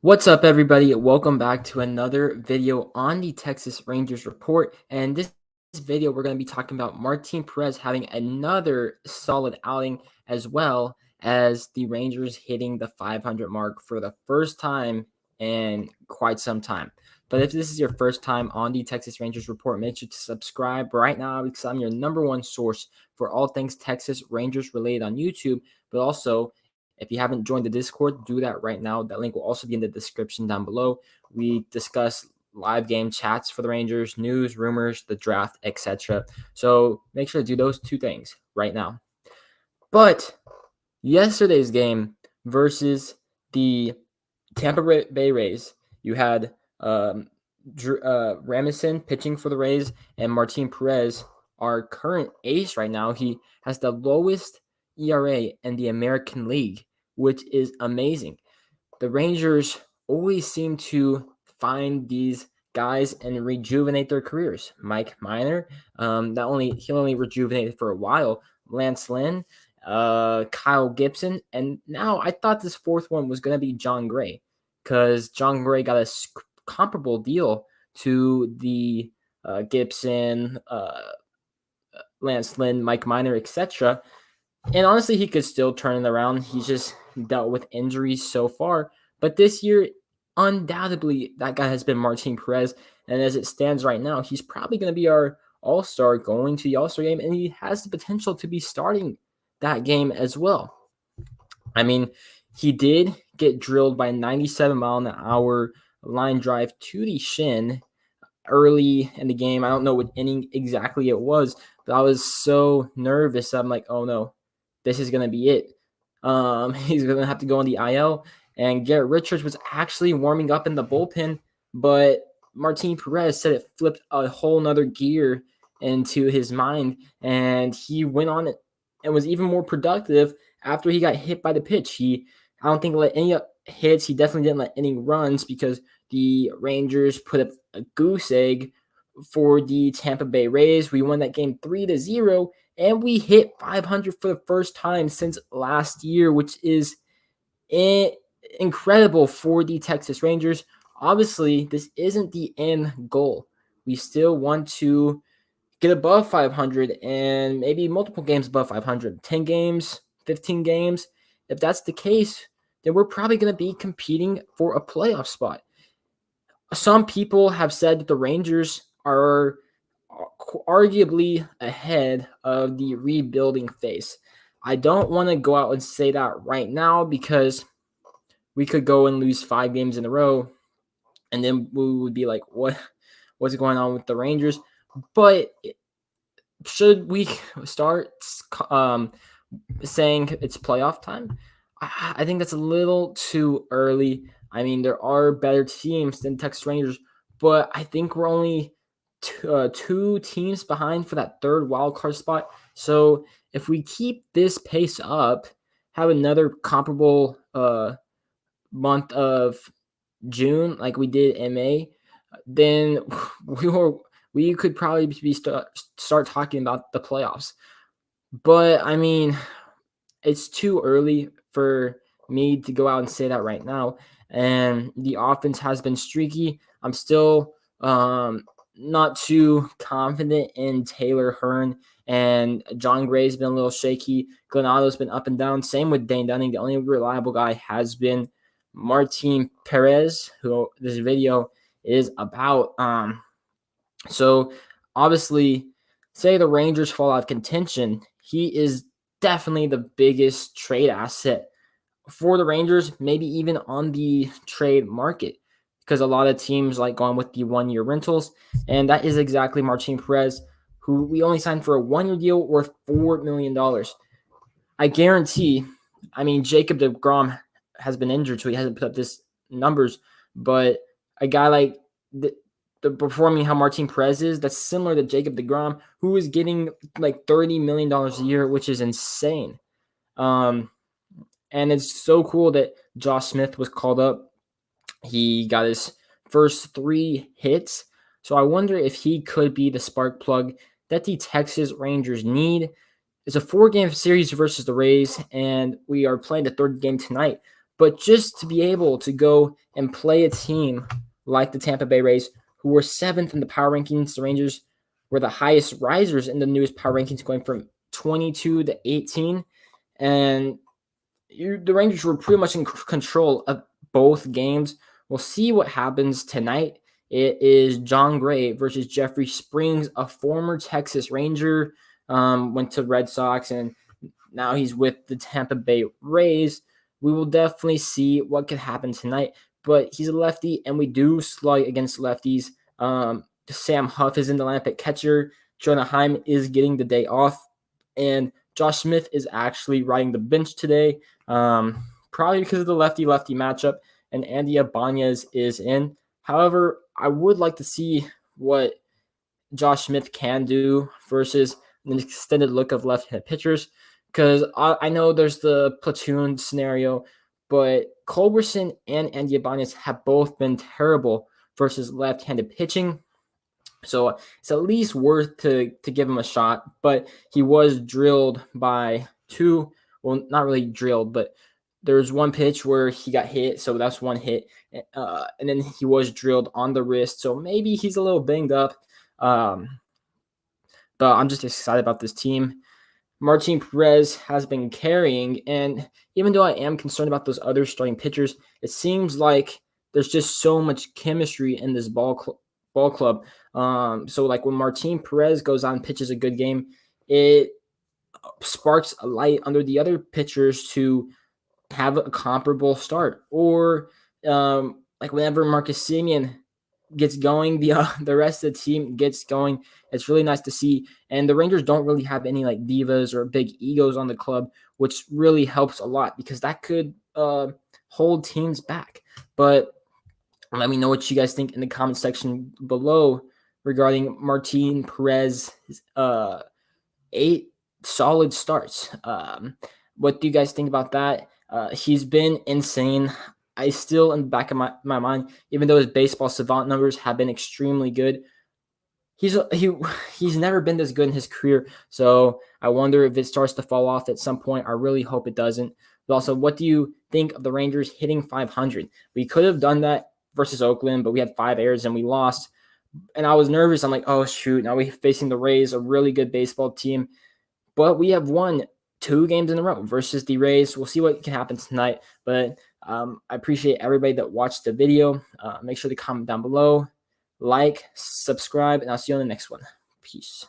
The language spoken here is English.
What's up, everybody? Welcome back to another video on the Texas Rangers report. And this video, we're going to be talking about Martin Perez having another solid outing, as well as the Rangers hitting the 500 mark for the first time in quite some time. But if this is your first time on the Texas Rangers report, make sure to subscribe right now because I'm your number one source for all things Texas Rangers related on YouTube, but also if you haven't joined the Discord, do that right now. That link will also be in the description down below. We discuss live game chats for the Rangers, news, rumors, the draft, etc. So make sure to do those two things right now. But yesterday's game versus the Tampa Bay Rays, you had Ramison pitching for the Rays and Martin Perez, our current ace right now. He has the lowest ERA in the American League, which is amazing. The Rangers always seem to find these guys and rejuvenate their careers. Mike Minor, he only rejuvenated for a while. Lance Lynn, Kyle Gibson, and now I thought this fourth one was going to be John Gray, because John Gray got a comparable deal to the Gibson, Lance Lynn, Mike Minor, etc. And honestly, he could still turn it around. He's just dealt with injuries so far. But this year, undoubtedly, that guy has been Martin Perez. And as it stands right now, he's probably going to be our all-star going to the all-star game. And he has the potential to be starting that game as well. I mean, he did get drilled by a 97-mile-an-hour line drive to the shin early in the game. I don't know what inning exactly it was, but I was so nervous. I'm like, oh no, this is going to be it. He's going to have to go on the IL. And Garrett Richards was actually warming up in the bullpen, but Martin Perez said it flipped a whole nother gear into his mind, and he went on it and was even more productive after he got hit by the pitch. I don't think he let any hits. He definitely didn't let any runs because the Rangers put up a goose egg for the Tampa Bay Rays. We won that game 3-0, and we hit 500 for the first time since last year, which is incredible for the Texas Rangers. Obviously, this isn't the end goal. We still want to get above 500 and maybe multiple games above 500, 10 games, 15 games. If that's the case, then we're probably going to be competing for a playoff spot. Some people have said that the Rangers are arguably ahead of the rebuilding phase. I don't want to go out and say that right now because we could go and lose 5 games in a row, and then we would be like, what's going on with the Rangers? But should we start saying it's playoff time? I think that's a little too early. I mean, there are better teams than Texas Rangers, but I think we're only two teams behind for that third wild card spot. So if we keep this pace up, have another comparable month of June like we did in May, then we could probably start talking about the playoffs. But I mean, it's too early for me to go out and say that right now. And the offense has been streaky. I'm still not too confident in Taylor Hearn, and John Gray's been a little shaky. Granato's been up and down. Same with Dane Dunning. The only reliable guy has been Martin Perez, who this video is about. So obviously, say the Rangers fall out of contention, he is definitely the biggest trade asset for the Rangers, maybe even on the trade market, because a lot of teams like going with the 1-year rentals, and that is exactly Martin Perez, who we only signed for a 1-year deal worth $4 million. I guarantee, I mean, Jacob deGrom has been injured, so he hasn't put up this numbers, but a guy like the performing how Martin Perez is, that's similar to Jacob deGrom, who is getting like $30 million a year, which is insane. And it's so cool that Josh Smith was called up. He got his first 3 hits. So I wonder if he could be the spark plug that the Texas Rangers need. It's a 4-game series versus the Rays, and we are playing the 3rd game tonight. But just to be able to go and play a team like the Tampa Bay Rays, who were 7th in the power rankings, the Rangers were the highest risers in the newest power rankings, going from 22 to 18. And the Rangers were pretty much in control of both games. We'll see what happens tonight. It is John Gray versus Jeffrey Springs, a former Texas Ranger, went to Red Sox, and now he's with the Tampa Bay Rays. We will definitely see what could happen tonight, but he's a lefty, and we do slug against lefties. Sam Huff is in the lineup at catcher. Jonah Heim is getting the day off, and Josh Smith is actually riding the bench today, probably because of the lefty-lefty matchup, and Andy Ibanez is in. However, I would like to see what Josh Smith can do versus an extended look of left-handed pitchers, because I know there's the platoon scenario, but Culberson and Andy Ibanez have both been terrible versus left-handed pitching. So it's at least worth to give him a shot, but he was drilled by two. Well, not really drilled, but there's one pitch where he got hit, so that's one hit. And then he was drilled on the wrist, so maybe he's a little banged up. But I'm just excited about this team. Martin Perez has been carrying, and even though I am concerned about those other starting pitchers, it seems like there's just so much chemistry in this ball club. So like when Martin Perez goes on and pitches a good game, it sparks a light under the other pitchers to have a comparable start. Or like whenever Marcus Semien gets going, the rest of the team gets going. It's really nice to see. And the Rangers don't really have any like divas or big egos on the club, which really helps a lot because that could hold teams back. But let me know what you guys think in the comment section below regarding Martine Perez 8 solid starts. What do you guys think about that? He's been insane. I still, in the back of my mind, even though his baseball savant numbers have been extremely good, he's never been this good in his career. So I wonder if it starts to fall off at some point. I really hope it doesn't. But also, what do you think of the Rangers hitting 500? We could have done that versus Oakland, but we had 5 errors and we lost. And I was nervous. I'm like, oh, shoot, now we're facing the Rays, a really good baseball team. But we have won 2 games in a row versus the Rays. We'll see what can happen tonight. But I appreciate everybody that watched the video. Make sure to comment down below, like, subscribe, and I'll see you on the next one. Peace.